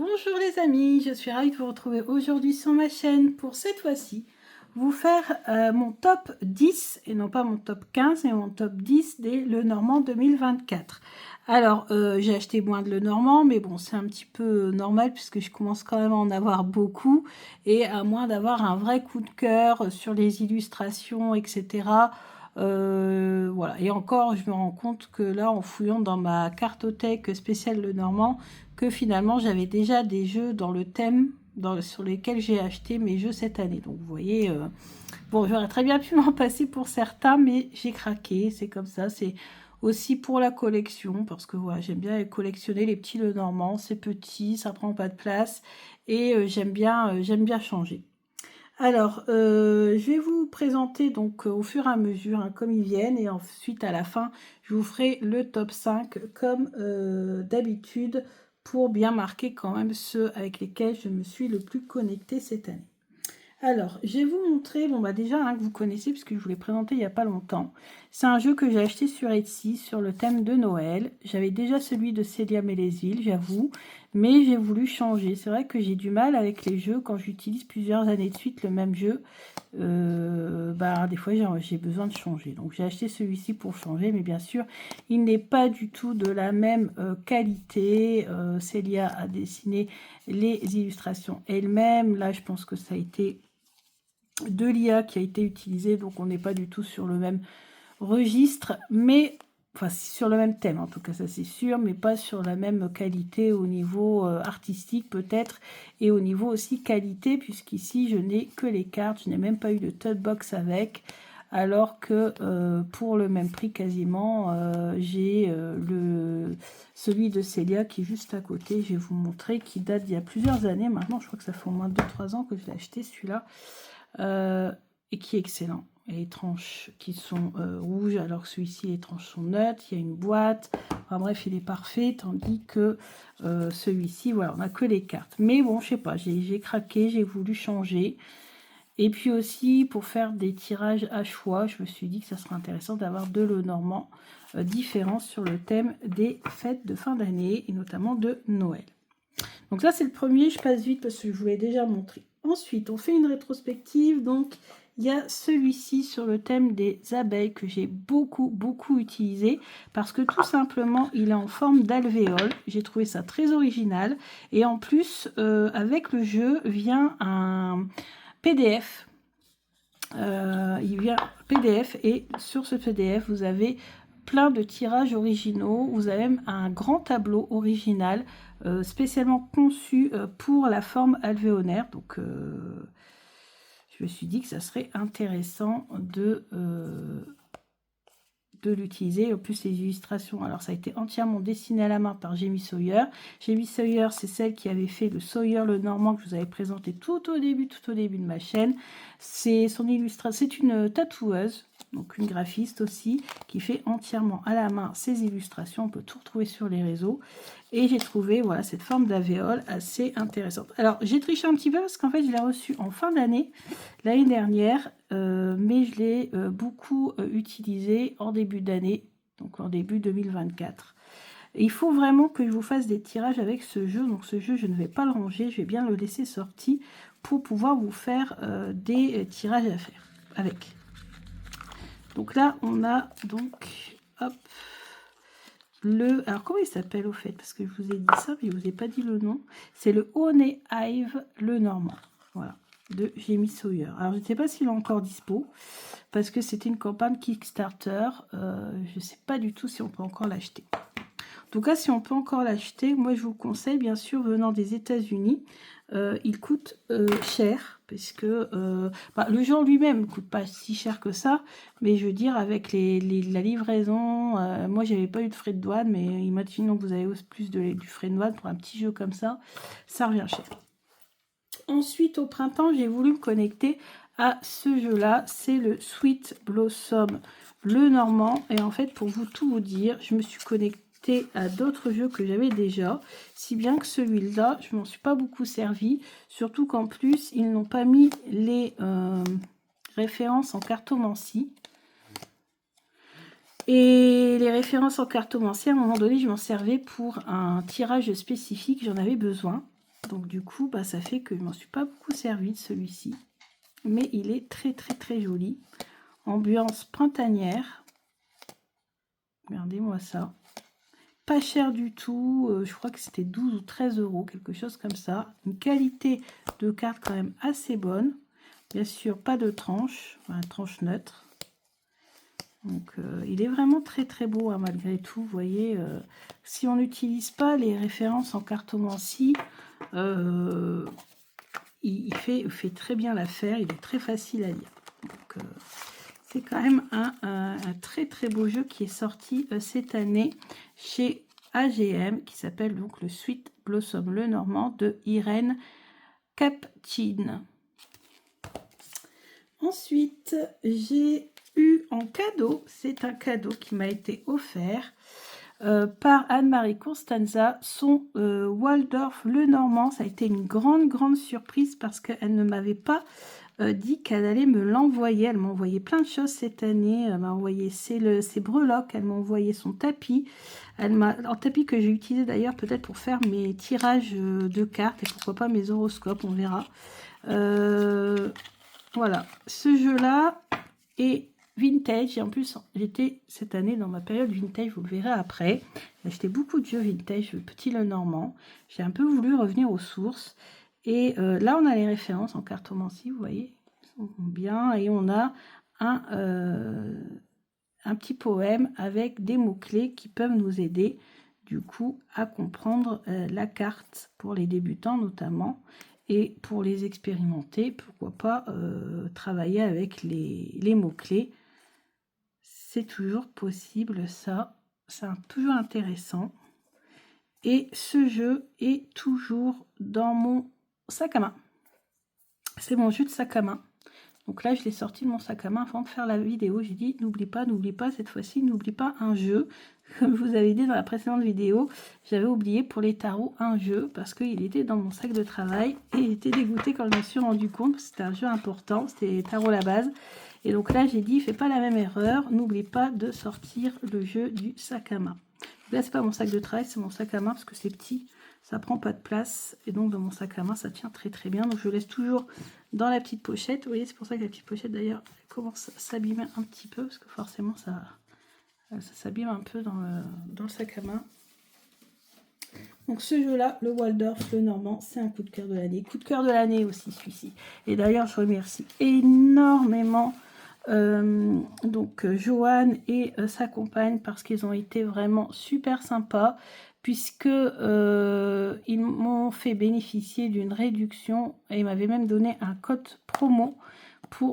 Bonjour les amis, je suis ravie de vous retrouver aujourd'hui sur ma chaîne pour cette fois-ci vous faire mon top 10 et non pas mon top 15 mais mon top 10 des Lenormand 2024. Alors j'ai acheté moins de Lenormand mais bon c'est un petit peu normal puisque je commence quand même à en avoir beaucoup et à moins d'avoir un vrai coup de cœur sur les illustrations etc. Voilà, et encore je me rends compte que là en fouillant dans ma cartothèque spéciale Lenormand que finalement j'avais déjà des jeux dans le thème sur lesquels j'ai acheté mes jeux cette année. Donc vous voyez, bon j'aurais très bien pu m'en passer pour certains, mais j'ai craqué, c'est comme ça, c'est aussi pour la collection, parce que voilà, j'aime bien collectionner les petits Lenormand, c'est petit, ça prend pas de place, et j'aime bien changer. Alors, je vais vous présenter donc au fur et à mesure, hein, comme ils viennent, et ensuite à la fin, je vous ferai le top 5 comme d'habitude pour bien marquer quand même ceux avec lesquels je me suis le plus connectée cette année. Alors, je vais vous montrer, bon bah déjà que vous connaissez puisque je vous l'ai présenté il n'y a pas longtemps. C'est un jeu que j'ai acheté sur Etsy sur le thème de Noël. J'avais déjà celui de Célia Mélésile, j'avoue, mais j'ai voulu changer. C'est vrai que j'ai du mal avec les jeux quand j'utilise plusieurs années de suite le même jeu. Des fois j'ai besoin de changer. Donc j'ai acheté celui-ci pour changer, mais bien sûr, il n'est pas du tout de la même qualité. Célia a dessiné les illustrations elle-même. Là, je pense que ça a été de l'IA qui a été utilisée, donc on n'est pas du tout sur le même registre, mais enfin sur le même thème en tout cas, ça c'est sûr, mais pas sur la même qualité au niveau artistique peut-être, et au niveau aussi qualité, puisqu'ici je n'ai que les cartes, je n'ai même pas eu de tote box avec, alors que pour le même prix quasiment, j'ai celui de Célia qui est juste à côté, je vais vous montrer, qui date d'il y a plusieurs années maintenant, je crois que ça fait au moins 2-3 ans que je l'ai acheté celui-là. Et qui est excellent. Et les tranches qui sont rouges, alors que celui-ci, les tranches sont neutres. Il y a une boîte. Enfin bref, il est parfait. Tandis que celui-ci, voilà, on n'a que les cartes. Mais bon, je sais pas, j'ai craqué, j'ai voulu changer. Et puis aussi, pour faire des tirages à choix, je me suis dit que ça serait intéressant d'avoir deux Lenormand différents sur le thème des fêtes de fin d'année, et notamment de Noël. Donc ça, c'est le premier, je passe vite parce que je vous l'ai déjà montré. Ensuite, on fait une rétrospective. Donc, il y a celui-ci sur le thème des abeilles que j'ai beaucoup utilisé parce que tout simplement, il est en forme d'alvéole. J'ai trouvé ça très original. Et en plus, avec le jeu, vient un PDF. Il vient PDF et sur ce PDF, vous avez plein de tirages originaux. Vous avez même un grand tableau original spécialement conçu pour la forme alvéolaire. Donc, je me suis dit que ça serait intéressant de l'utiliser. En plus, les illustrations, alors ça a été entièrement dessiné à la main par Jamie Sawyer. Jamie Sawyer, c'est celle qui avait fait le Sawyer Lenormand que je vous avais présenté tout au début de ma chaîne. C'est son illustration, c'est une tatoueuse, donc une graphiste aussi, qui fait entièrement à la main ses illustrations. On peut tout retrouver sur les réseaux. Et j'ai trouvé voilà cette forme d'avéole assez intéressante. Alors j'ai triché un petit peu parce qu'en fait je l'ai reçu en fin d'année l'année dernière, mais je l'ai beaucoup utilisé en début d'année, donc en début 2024. Et il faut vraiment que je vous fasse des tirages avec ce jeu. Donc ce jeu je ne vais pas le ranger, je vais bien le laisser sorti pour pouvoir vous faire des tirages à faire avec. Donc là on a donc hop. Alors comment il s'appelle au fait? Parce que je vous ai dit ça, mais je vous ai pas dit le nom. C'est le Honey Hive Lenormand. Voilà, de Jamie Sawyer. Alors je ne sais pas s'il est encore dispo, parce que c'était une campagne Kickstarter. Je ne sais pas du tout si on peut encore l'acheter. En tout cas, si on peut encore l'acheter, moi je vous conseille, bien sûr, venant des États-Unis. Il coûte cher, parce que le jeu lui-même ne coûte pas si cher que ça, mais je veux dire, avec la livraison, moi j'avais pas eu de frais de douane, mais imaginons que vous avez plus du frais de douane pour un petit jeu comme ça, ça revient cher. Ensuite, au printemps, j'ai voulu me connecter à ce jeu-là, c'est le Sweet Blossom Lenormand, et en fait, pour tout vous dire, je me suis connectée à d'autres jeux que j'avais déjà, si bien que celui-là, je m'en suis pas beaucoup servi, surtout qu'en plus, ils n'ont pas mis les références en cartomancie. Et les références en cartomancie, à un moment donné, je m'en servais pour un tirage spécifique, j'en avais besoin. Donc du coup, bah, ça fait que je m'en suis pas beaucoup servi de celui-ci. Mais il est très très très joli. Ambiance printanière. Regardez-moi ça. Pas cher du tout. Je crois que c'était 12 ou 13 euros, quelque chose comme ça. Une qualité de carte quand même assez bonne. Bien sûr, pas de tranche. Enfin, tranche neutre. Donc il est vraiment très très beau hein, malgré tout. Vous voyez, si on n'utilise pas les références en cartomancie, il fait très bien l'affaire. Il est très facile à lire. Donc c'est quand même un très très beau jeu qui est sorti cette année chez AGM, qui s'appelle donc le Sweet Blossom le Normand de Irène Capchin. Ensuite, j'ai eu en cadeau, c'est un cadeau qui m'a été offert par Anne-Marie Constanza, son Waldorf le Normand. Ça a été une grande surprise parce qu'elle ne m'avait pas dit qu'elle allait me l'envoyer. Elle m'a envoyé plein de choses cette année. Elle m'a envoyé ses breloques, elle m'a envoyé son tapis. Un tapis que j'ai utilisé d'ailleurs peut-être pour faire mes tirages de cartes et pourquoi pas mes horoscopes, on verra. Voilà, ce jeu-là est vintage et en plus j'étais cette année dans ma période vintage, vous le verrez après. J'ai acheté beaucoup de jeux vintage, le Petit Le Normand. J'ai un peu voulu revenir aux sources et là on a les références en cartomancie, vous voyez, ils sont bien et on a un petit poème avec des mots-clés qui peuvent nous aider du coup à comprendre la carte pour les débutants notamment. Et pour les expérimenter, pourquoi pas travailler avec les mots-clés. C'est toujours possible, ça. C'est toujours intéressant. Et ce jeu est toujours dans mon sac à main. C'est mon jeu de sac à main. Donc là, je l'ai sorti de mon sac à main avant de faire la vidéo. J'ai dit, n'oublie pas, cette fois-ci, n'oublie pas un jeu. Comme je vous avais dit dans la précédente vidéo, j'avais oublié pour les tarots un jeu parce qu'il était dans mon sac de travail et j'étais dégoûtée quand je me suis rendu compte que c'était un jeu important, c'était les tarots la base. Et donc là, j'ai dit, fais pas la même erreur, n'oublie pas de sortir le jeu du sac à main. Là, c'est pas mon sac de travail, c'est mon sac à main parce que c'est petit, ça prend pas de place et donc dans mon sac à main, ça tient très bien. Donc je laisse toujours dans la petite pochette. Vous voyez, c'est pour ça que la petite pochette d'ailleurs commence à s'abîmer un petit peu parce que forcément ça s'abîme un peu dans le sac à main. Donc ce jeu-là, le Waldorf, le Normand, c'est un coup de cœur de l'année. Coup de cœur de l'année aussi celui-ci. Et d'ailleurs, je remercie énormément Joanne et sa compagne parce qu'ils ont été vraiment super sympas puisque ils m'ont fait bénéficier d'une réduction et ils m'avaient même donné un code promo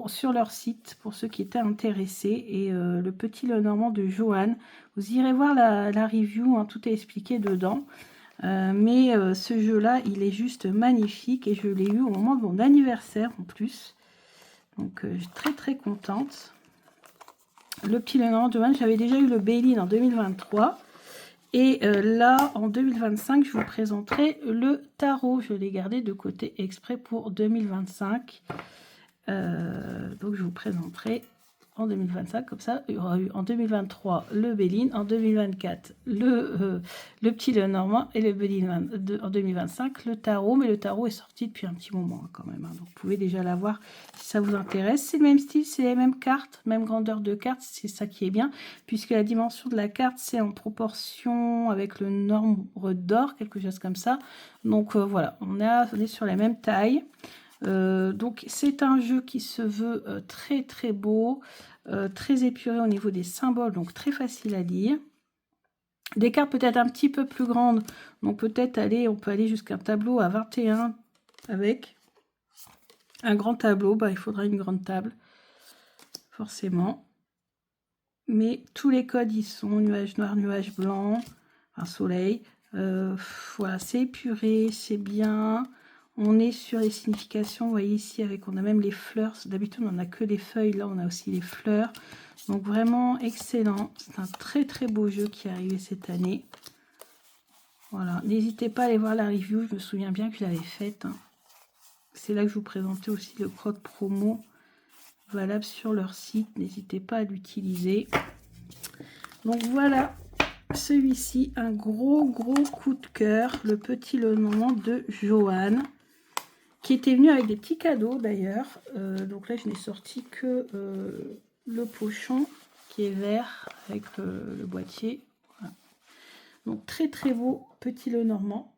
sur leur site pour ceux qui étaient intéressés. Et le Petit Le Normand de Joanne, vous irez voir la review, hein, tout est expliqué dedans. Mais ce jeu là il est juste magnifique et je l'ai eu au moment de mon anniversaire en plus, donc je suis très contente. Le Petit Le Normand de Joanne, j'avais déjà eu le Béline en 2023 et là en 2025 je vous présenterai le tarot. Je l'ai gardé de côté exprès pour 2025, donc je vous présenterai en 2025, comme ça il y aura eu en 2023 le Béline, en 2024 le Petit Le Normand et le Béline en 2025 le tarot. Mais le tarot est sorti depuis un petit moment hein, quand même, hein, donc vous pouvez déjà l'avoir si ça vous intéresse. C'est le même style, c'est les mêmes cartes, même grandeur de cartes, c'est ça qui est bien puisque la dimension de la carte c'est en proportion avec le nombre d'or, quelque chose comme ça. Donc voilà, on est sur la même taille. Donc c'est un jeu qui se veut très beau, très épuré au niveau des symboles, donc très facile à lire. Des cartes peut-être un petit peu plus grandes, donc peut-être on peut aller jusqu'à un tableau à 21 avec un grand tableau. Bah, il faudra une grande table forcément, mais tous les codes y sont: nuage noir, nuage blanc, un soleil. Voilà, c'est épuré, c'est bien. On est sur les significations, vous voyez ici, on a même les fleurs. D'habitude, on n'a que les feuilles. Là, on a aussi les fleurs. Donc, vraiment excellent. C'est un très beau jeu qui est arrivé cette année. Voilà. N'hésitez pas à aller voir la review. Je me souviens bien que je l'avais faite, hein. C'est là que je vous présentais aussi le code promo valable sur leur site. N'hésitez pas à l'utiliser. Donc, voilà celui-ci, un gros coup de cœur, le petit Lenormand de Joanne, qui était venu avec des petits cadeaux d'ailleurs. Donc là, je n'ai sorti que le pochon qui est vert avec le boîtier. Voilà. Donc très beau petit Lenormand.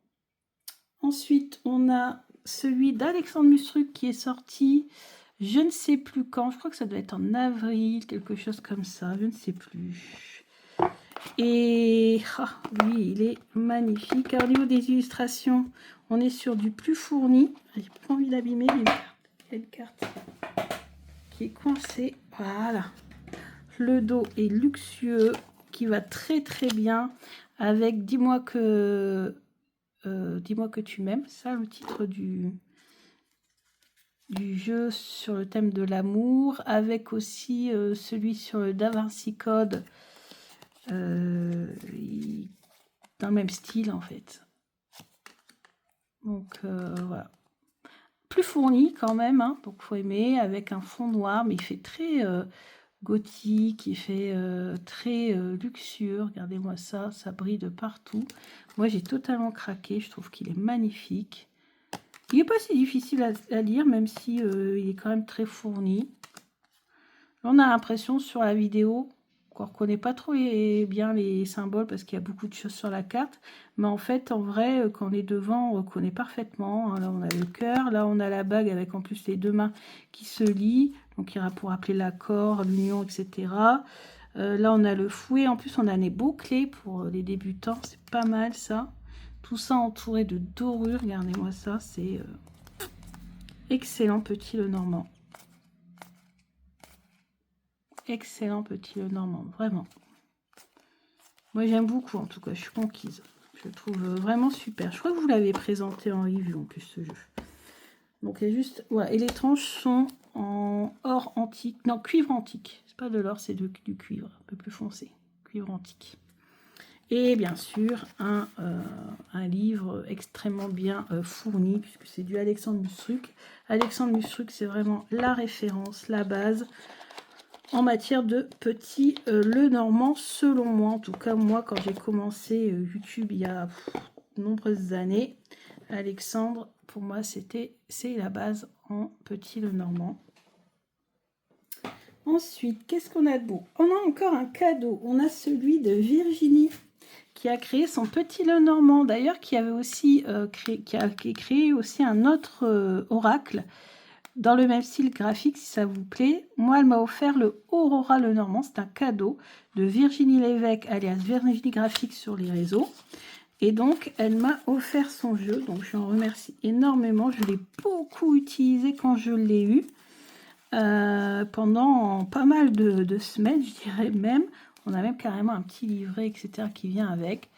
Ensuite, on a celui d'Alexandre Mustruc qui est sorti, je ne sais plus quand, je crois que ça doit être en avril, quelque chose comme ça, je ne sais plus. Et lui, il est magnifique. Alors, au niveau des illustrations, on est sur du plus fourni. J'ai pas envie d'abîmer, mais il y a une carte qui est coincée. Voilà. Le dos est luxueux, qui va très bien avec Dis-moi que tu m'aimes. Ça, le titre du jeu sur le thème de l'amour, avec aussi celui sur le Da Vinci Code, dans le même style en fait. Donc voilà. Plus fourni quand même, hein, donc faut aimer, avec un fond noir, mais il fait très gothique, il fait très luxueux. Regardez-moi ça, ça brille de partout. Moi j'ai totalement craqué, je trouve qu'il est magnifique. Il n'est pas si difficile à lire, même si il est quand même très fourni. Là, on a l'impression sur la vidéo qu'on ne reconnaît pas trop bien les symboles parce qu'il y a beaucoup de choses sur la carte. Mais en fait, en vrai, quand on est devant, on reconnaît parfaitement. Là, on a le cœur. Là, on a la bague avec en plus les deux mains qui se lient. Donc, il y aura pour appeler l'accord, l'union, etc. Là, on a le fouet. En plus, on a les bouclés pour les débutants. C'est pas mal, ça. Tout ça entouré de dorures. Regardez-moi ça. C'est excellent petit Lenormand. Excellent petit Lenormand, vraiment. Moi j'aime beaucoup, en tout cas, je suis conquise. Je le trouve vraiment super. Je crois que vous l'avez présenté en review en plus ce jeu. Donc il y a juste, voilà, et les tranches sont en or antique, non, cuivre antique. C'est pas de l'or, c'est du cuivre, un peu plus foncé, cuivre antique. Et bien sûr un livre extrêmement bien fourni, puisque c'est du Alexandre Mustruc. Alexandre Mustruc, c'est vraiment la référence, la base en matière de petit Lenormand, selon moi. En tout cas, moi, quand j'ai commencé YouTube il y a de nombreuses années, Alexandre, pour moi, c'est la base en petit Lenormand. Ensuite, qu'est-ce qu'on a de beau? On a encore un cadeau. On a celui de Virginie, qui a créé son petit Lenormand. D'ailleurs, qui avait aussi créé aussi un autre oracle, dans le même style graphique, si ça vous plaît. Moi, elle m'a offert le Aurora Lenormand. C'est un cadeau de Virginie Lévesque, alias Virginie Graphique sur les réseaux. Et donc, elle m'a offert son jeu. Donc, je en remercie énormément. Je l'ai beaucoup utilisé quand je l'ai eu. Pendant pas mal de semaines, je dirais même. On a même carrément un petit livret, etc. qui vient avec.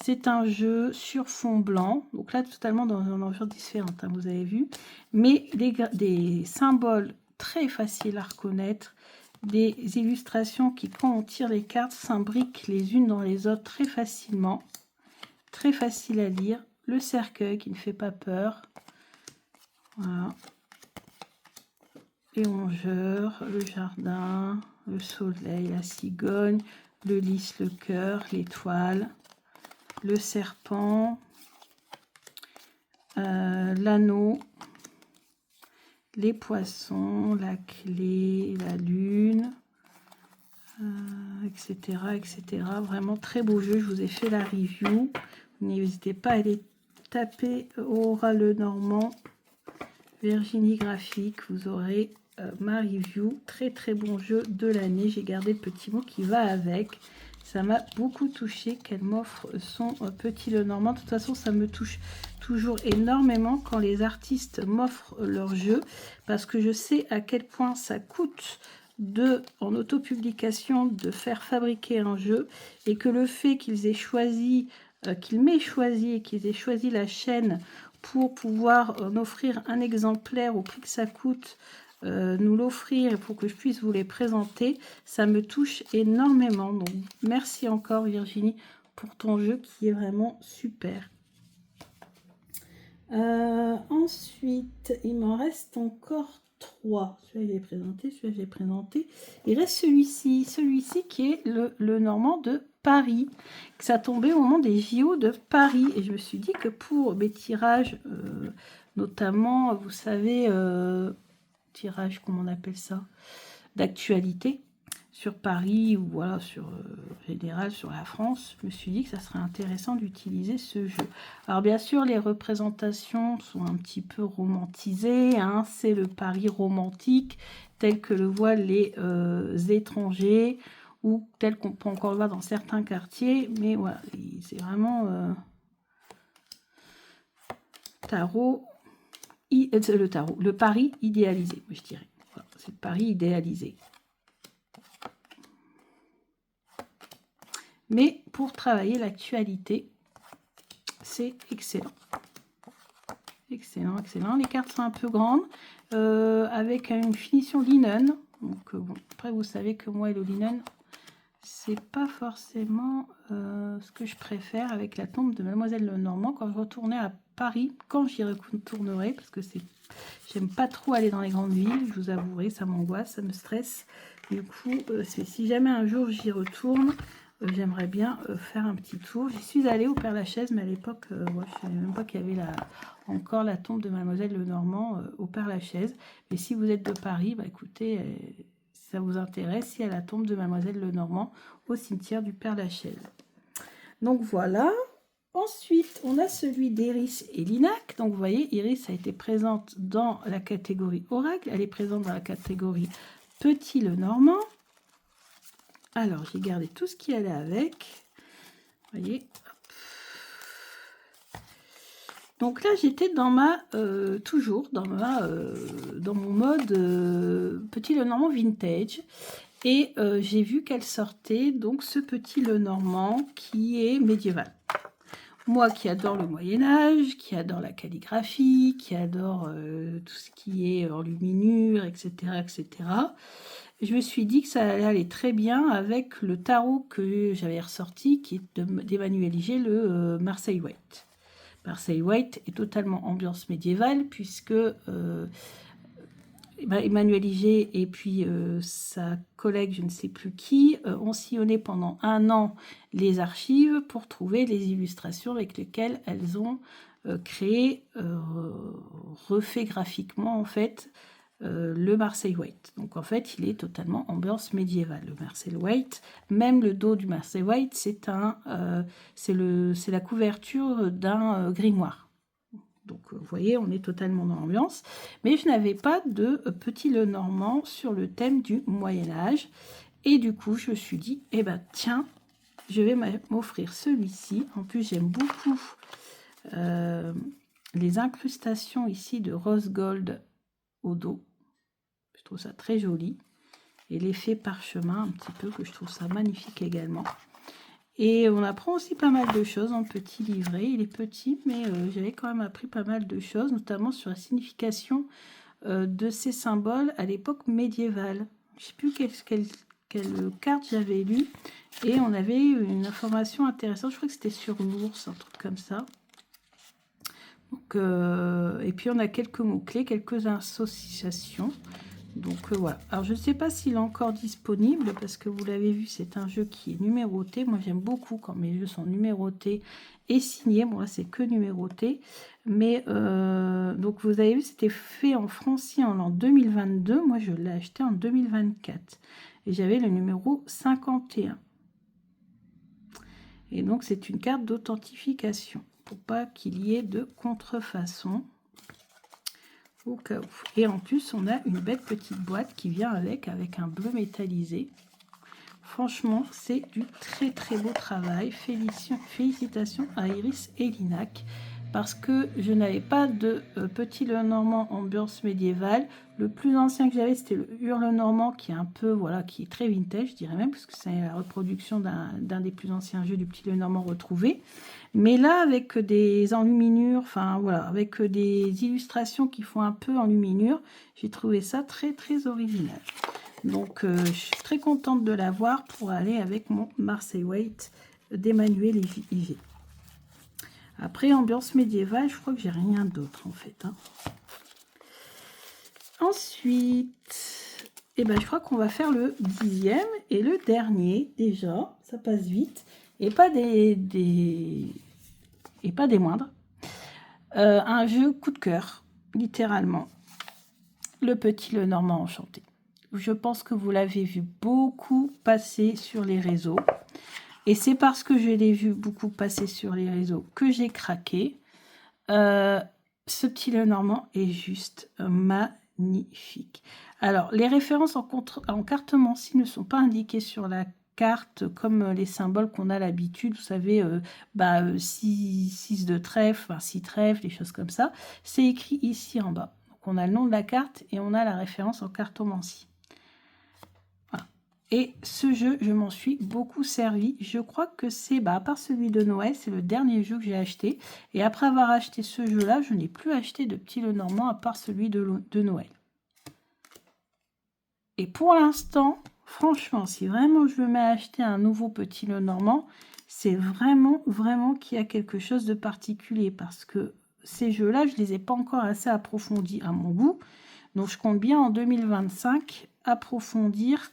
C'est un jeu sur fond blanc, donc là totalement dans une environnement différente, hein, vous avez vu, mais des symboles très faciles à reconnaître, des illustrations qui, quand on tire les cartes, s'imbriquent les unes dans les autres très facilement, très facile à lire. Le cercueil qui ne fait pas peur, voilà. Les rongeurs, le jardin, le soleil, la cigogne, le lys, le cœur, l'étoile, le serpent, l'anneau, les poissons, la clé, la lune, etc., etc. Vraiment très beau jeu. Je vous ai fait la review. N'hésitez pas à aller taper Aurora Lenormand, Virginie Graphique. Vous aurez ma review. Très bon jeu de l'année. J'ai gardé le petit mot qui va avec. Ça m'a beaucoup touché qu'elle m'offre son petit Lenormand. De toute façon, ça me touche toujours énormément quand les artistes m'offrent leur jeu, parce que je sais à quel point ça coûte en autopublication de faire fabriquer un jeu, et que le fait qu'ils aient choisi, qu'ils m'aient choisi et qu'ils aient choisi la chaîne pour pouvoir en offrir un exemplaire au prix que ça coûte, nous l'offrir pour que je puisse vous les présenter, ça me touche énormément. Donc merci encore Virginie pour ton jeu qui est vraiment super. Ensuite, il m'en reste encore 3. Celui-là, j'ai présenté, celui-là, j'ai présenté. Il reste celui-ci qui est le Normand de Paris. Que ça tombait au moment des JO de Paris. Et je me suis dit que pour mes tirages, notamment, vous savez, tirage, comment on appelle ça, d'actualité, sur Paris ou voilà sur général sur la France, je me suis dit que ça serait intéressant d'utiliser ce jeu. Alors bien sûr les représentations sont un petit peu romantisées, hein, c'est le Paris romantique tel que le voient les étrangers ou tel qu'on peut encore le voir dans certains quartiers, mais voilà, c'est vraiment le Paris idéalisé, je dirais. Voilà, c'est le Paris idéalisé. Mais pour travailler l'actualité, c'est excellent. Excellent, excellent. Les cartes sont un peu grandes, avec une finition linen. Donc, bon, après, vous savez que moi et le linen, c'est pas forcément ce que je préfère avec la tombe de Mademoiselle Lenormand. Quand je retournais à Paris, quand j'y retournerai, parce que j'aime pas trop aller dans les grandes villes, je vous avouerai, ça m'angoisse, ça me stresse. Du coup, si jamais un jour j'y retourne, j'aimerais bien faire un petit tour. J'y suis allée au Père-Lachaise, mais à l'époque, je ne savais même pas qu'il y avait encore la tombe de Mademoiselle Lenormand au Père-Lachaise. Mais si vous êtes de Paris, bah, écoutez, si ça vous intéresse, il y a la tombe de Mademoiselle Lenormand au cimetière du Père-Lachaise. Donc voilà. Ensuite, on a celui d'Iris et Linac. Donc vous voyez, Iris a été présente dans la catégorie Oracle. Elle est présente dans la catégorie Petit Lenormand. Alors, j'ai gardé tout ce qui allait avec. Vous voyez. Donc là, j'étais dans toujours dans mon mode Petit Lenormand vintage. Et j'ai vu qu'elle sortait donc ce Petit Lenormand qui est médiéval. Moi qui adore le Moyen-Âge, qui adore la calligraphie, qui adore tout ce qui est enluminure, etc., etc., je me suis dit que ça allait aller très bien avec le tarot que j'avais ressorti, qui est d'Emmanuel Iger, le Marseille White. Marseille White est totalement ambiance médiévale, puisque Emmanuel Iger et puis sa collègue, je ne sais plus qui, ont sillonné pendant 1 an les archives pour trouver les illustrations avec lesquelles elles ont refait graphiquement en fait le Marseille White. Donc en fait, il est totalement ambiance médiévale. Le Marseille White, même le dos du Marseille White, c'est la couverture d'un grimoire. Donc vous voyez, on est totalement dans l'ambiance. Mais je n'avais pas de Petit Lenormand sur le thème du Moyen-Âge. Et du coup, je me suis dit, eh ben tiens, je vais m'offrir celui-ci. En plus, j'aime beaucoup les incrustations ici de rose gold au dos. Je trouve ça très joli. Et l'effet parchemin, un petit peu, que je trouve ça magnifique également. Et on apprend aussi pas mal de choses en petit livret. Il est petit, mais j'avais quand même appris pas mal de choses, notamment sur la signification de ces symboles à l'époque médiévale. Je ne sais plus quelle carte j'avais lue. Et on avait une information intéressante. Je crois que c'était sur l'ours, un truc comme ça. Donc, et puis on a quelques mots-clés, quelques associations. Donc voilà. Alors je ne sais pas s'il est encore disponible parce que vous l'avez vu, c'est un jeu qui est numéroté. Moi j'aime beaucoup quand mes jeux sont numérotés et signés. Bon là c'est que numéroté. Mais donc vous avez vu, c'était fait en francien en l'an 2022. Moi je l'ai acheté en 2024. Et j'avais le numéro 51. Et donc c'est une carte d'authentification pour pas qu'il y ait de contrefaçon. Au cas où. Et en plus, on a une belle petite boîte qui vient avec un bleu métallisé. Franchement, c'est du très très beau travail. Félicitations à Iris et Linac parce que je n'avais pas de Petit Lenormand ambiance médiévale. Le plus ancien que j'avais, c'était le Hurle-Normand qui est un peu, voilà, qui est très vintage, je dirais même, parce que c'est la reproduction d'un des plus anciens jeux du Petit Lenormand retrouvé. Mais là, avec des enluminures, enfin voilà, avec des illustrations qui font un peu enluminure, j'ai trouvé ça très très original. Donc, je suis très contente de l'avoir pour aller avec mon Marseille White d'Emmanuel Iger. Après, ambiance médiévale, je crois que j'ai rien d'autre en fait. Hein. Ensuite, eh ben, je crois qu'on va faire le 10e et le dernier déjà. Ça passe vite. Et pas des moindres. Un jeu coup de cœur, littéralement. Le Petit Lenormand Enchanté. Je pense que vous l'avez vu beaucoup passer sur les réseaux. Et c'est parce que je l'ai vu beaucoup passer sur les réseaux que j'ai craqué. Ce Petit Lenormand est juste magnifique. Alors, les références en cartomancie ne sont pas indiquées sur la carte comme les symboles qu'on a l'habitude. Vous savez, 6 de trèfle, enfin 6 trèfles, des choses comme ça. C'est écrit ici en bas. Donc, on a le nom de la carte et on a la référence en cartomancie. Et ce jeu, je m'en suis beaucoup servi. Je crois que c'est, à part celui de Noël, c'est le dernier jeu que j'ai acheté. Et après avoir acheté ce jeu-là, je n'ai plus acheté de Petit Lenormand à part celui de Noël. Et pour l'instant, franchement, si vraiment je me mets à acheter un nouveau Petit Lenormand, c'est vraiment, vraiment qu'il y a quelque chose de particulier. Parce que ces jeux-là, je ne les ai pas encore assez approfondis à mon goût. Donc je compte bien en 2025 approfondir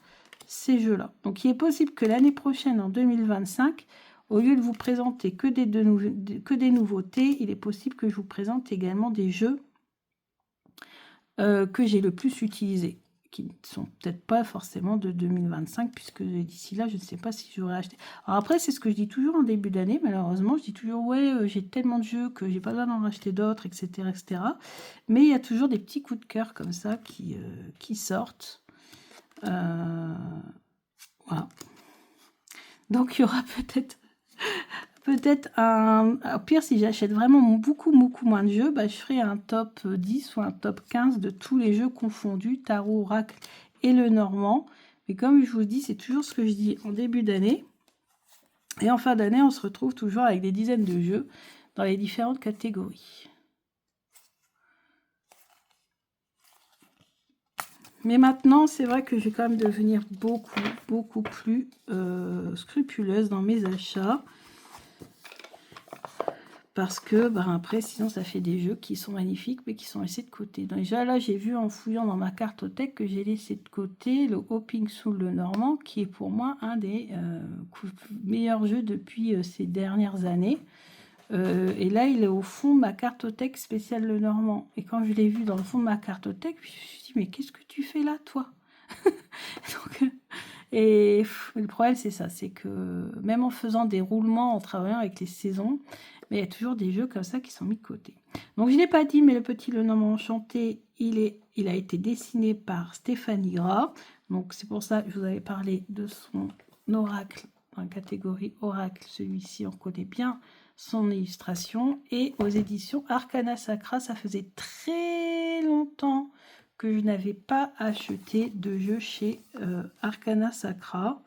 ces jeux-là. Donc il est possible que l'année prochaine, en 2025, au lieu de vous présenter que des nouveautés, il est possible que je vous présente également des jeux que j'ai le plus utilisés, qui ne sont peut-être pas forcément de 2025, puisque d'ici là, je ne sais pas si j'aurais acheté. Alors après, c'est ce que je dis toujours en début d'année, malheureusement, je dis toujours, ouais, j'ai tellement de jeux que j'ai pas besoin d'en racheter d'autres, etc., etc. Mais il y a toujours des petits coups de cœur comme ça qui sortent. Voilà. Donc il y aura peut-être au pire, si j'achète vraiment beaucoup moins de jeux, je ferai un top 10 ou un top 15 de tous les jeux confondus, Tarot, Oracle et le Normand. Mais comme je vous dis, c'est toujours ce que je dis en début d'année. Et en fin d'année, on se retrouve toujours avec des dizaines de jeux dans les différentes catégories. Mais maintenant, c'est vrai que je vais quand même devenir beaucoup plus scrupuleuse dans mes achats. Parce que, après, sinon, ça fait des jeux qui sont magnifiques, mais qui sont laissés de côté. Donc, déjà, là, j'ai vu en fouillant dans ma cartothèque que j'ai laissé de côté le Hopping Soul Lenormand, qui est pour moi un des meilleurs jeux depuis ces dernières années. Et là, il est au fond de ma cartothèque spéciale Lenormand. Et quand je l'ai vu dans le fond de ma cartothèque, je me suis dit, mais qu'est-ce que tu fais là, toi? Donc, et le problème, c'est ça, c'est que même en faisant des roulements, en travaillant avec les saisons, mais il y a toujours des jeux comme ça qui sont mis de côté. Donc, je ne l'ai pas dit, mais le Petit Lenormand Enchanté, il a été dessiné par Stéphanie Gras. Donc, c'est pour ça que je vous avais parlé de son oracle, dans la catégorie oracle. Celui-ci, on connaît bien son illustration. Et aux éditions Arcana Sacra, ça faisait très longtemps que je n'avais pas acheté de jeu chez Arcana Sacra,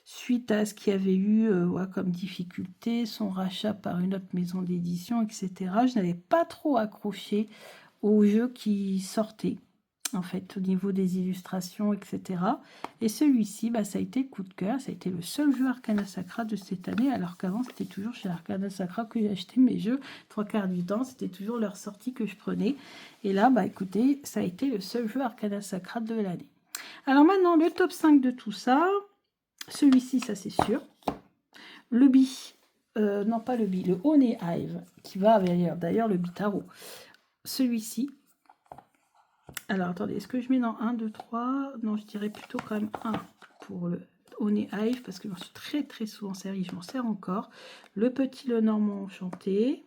suite à ce qu'il y avait eu comme difficulté, son rachat par une autre maison d'édition, etc. Je n'avais pas trop accroché aux jeux qui sortaient, en fait, au niveau des illustrations, etc. Et celui-ci, ça a été le coup de cœur, ça a été le seul jeu Arcana Sacra de cette année, alors qu'avant, c'était toujours chez Arcana Sacra que j'achetais mes jeux, 3/4 du temps, c'était toujours leur sortie que je prenais. Et là, écoutez, ça a été le seul jeu Arcana Sacra de l'année. Alors maintenant, le top 5 de tout ça, celui-ci, ça c'est sûr. Le bi, non pas le bi, le Honey Hive, qui va d'ailleurs le Bitaro. Celui-ci, alors, attendez, est-ce que je mets dans 1, 2, 3? Non, je dirais plutôt quand même 1 pour le Honey Hive, parce que je m'en suis très souvent servi, je m'en sers encore. Le Petit Lenormand Enchanté.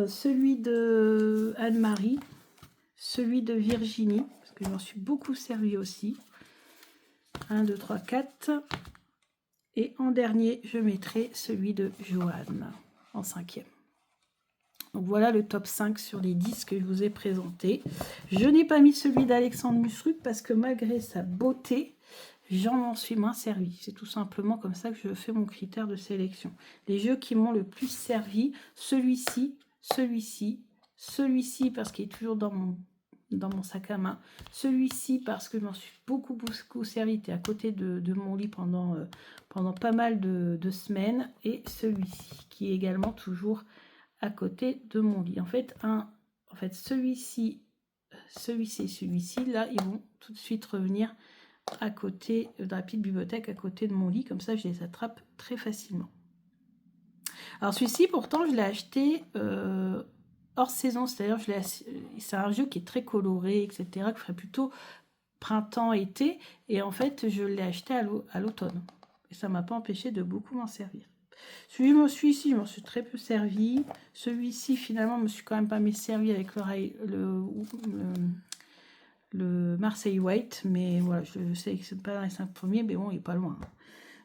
Celui de Anne-Marie. Celui de Virginie, parce que je m'en suis beaucoup servi aussi. 1, 2, 3, 4. Et en dernier, je mettrai celui de Joanne, en 5e. Donc voilà le top 5 sur les 10 que je vous ai présentés. Je n'ai pas mis celui d'Alexandre Musruc parce que malgré sa beauté, j'en suis moins servi. C'est tout simplement comme ça que je fais mon critère de sélection. Les jeux qui m'ont le plus servi, celui-ci, celui-ci, celui-ci parce qu'il est toujours dans mon dans mon sac à main. Celui-ci, parce que je m'en suis beaucoup servi, était à côté de mon lit pendant pas mal de semaines. Et celui-ci, qui est également toujours à côté de mon lit. En fait, celui-ci et celui-ci, là, ils vont tout de suite revenir à côté de la petite bibliothèque, à côté de mon lit. Comme ça, je les attrape très facilement. Alors celui-ci, pourtant, je l'ai acheté hors saison. C'est-à-dire, c'est un jeu qui est très coloré, etc., qui ferait plutôt printemps-été. Et en fait, je l'ai acheté à l'automne. Et ça ne m'a pas empêché de beaucoup m'en servir. Celui-ci, je m'en suis très peu servi. Celui-ci, finalement, je me suis quand même pas mis servi avec le Marseille White. Mais voilà, je sais que c'est pas dans les 5 premiers, mais bon, il n'est pas loin.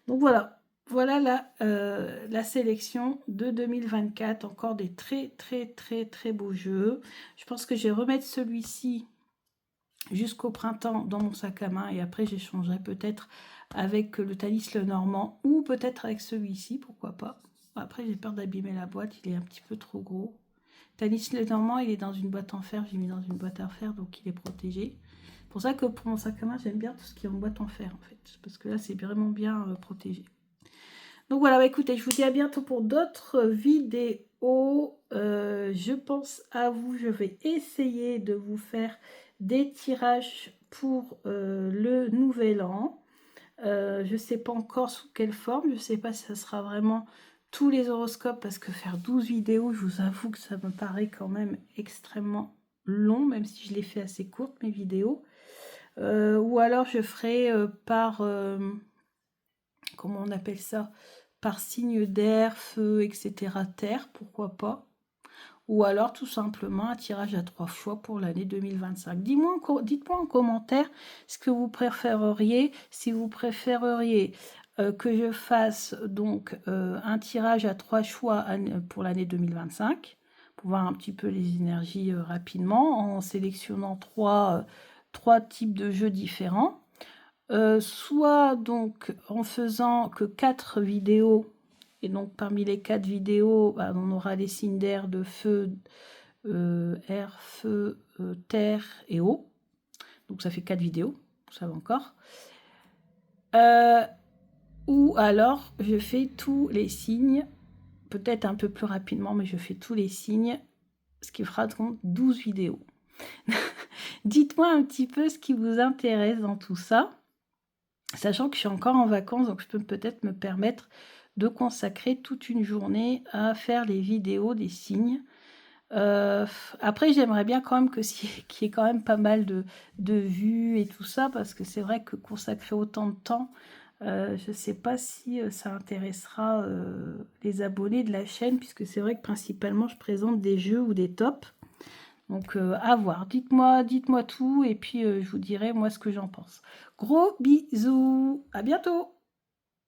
Donc voilà. Voilà la sélection de 2024. Encore des très beaux jeux. Je pense que je vais remettre celui-ci jusqu'au printemps dans mon sac à main. Et après, j'échangerai peut-être avec le Thalys Lenormand ou peut-être avec celui-ci. Pourquoi pas. Après, j'ai peur d'abîmer la boîte. Il est un petit peu trop gros. Thalys Lenormand, il est dans une boîte en fer. J'ai mis dans une boîte en fer, donc il est protégé. C'est pour ça que pour mon sac à main, j'aime bien tout ce qui est en boîte en fer, en fait. Parce que là, c'est vraiment bien protégé. Donc voilà, bah écoutez, je vous dis à bientôt pour d'autres vidéos. Je pense à vous. Je vais essayer de vous faire des tirages pour le nouvel an. Je ne sais pas encore sous quelle forme. Je ne sais pas si ça sera vraiment tous les horoscopes, parce que faire 12 vidéos, je vous avoue que ça me paraît quand même extrêmement long, même si je les fais assez courtes, mes vidéos. Ou alors je ferai par... comment on appelle ça, par signe d'air, feu, etc. Terre, pourquoi pas. Ou alors tout simplement un tirage à 3 fois pour l'année 2025. Dites-moi en commentaire ce que vous préféreriez. Si vous préféreriez que je fasse donc un tirage à 3 choix pour l'année 2025, pour voir un petit peu les énergies rapidement, en sélectionnant trois types de jeux différents. Soit donc en faisant que 4 vidéos, et donc parmi les 4 vidéos, bah, on aura les signes d'air, de feu, air, feu, terre et eau. Donc ça fait 4 vidéos, vous savez encore. Ou alors je fais tous les signes, peut-être un peu plus rapidement, mais je fais tous les signes, ce qui fera donc 12 vidéos. Dites-moi un petit peu ce qui vous intéresse dans tout ça. Sachant que je suis encore en vacances, donc je peux peut-être me permettre de consacrer toute une journée à faire les vidéos des signes. Après, j'aimerais bien quand même qu'il y ait quand même pas mal de vues et tout ça, parce que c'est vrai que consacrer autant de temps, je ne sais pas si ça intéressera les abonnés de la chaîne, puisque c'est vrai que principalement je présente des jeux ou des tops. Donc à voir, dites-moi tout et puis je vous dirai moi ce que j'en pense. Gros bisous, à bientôt!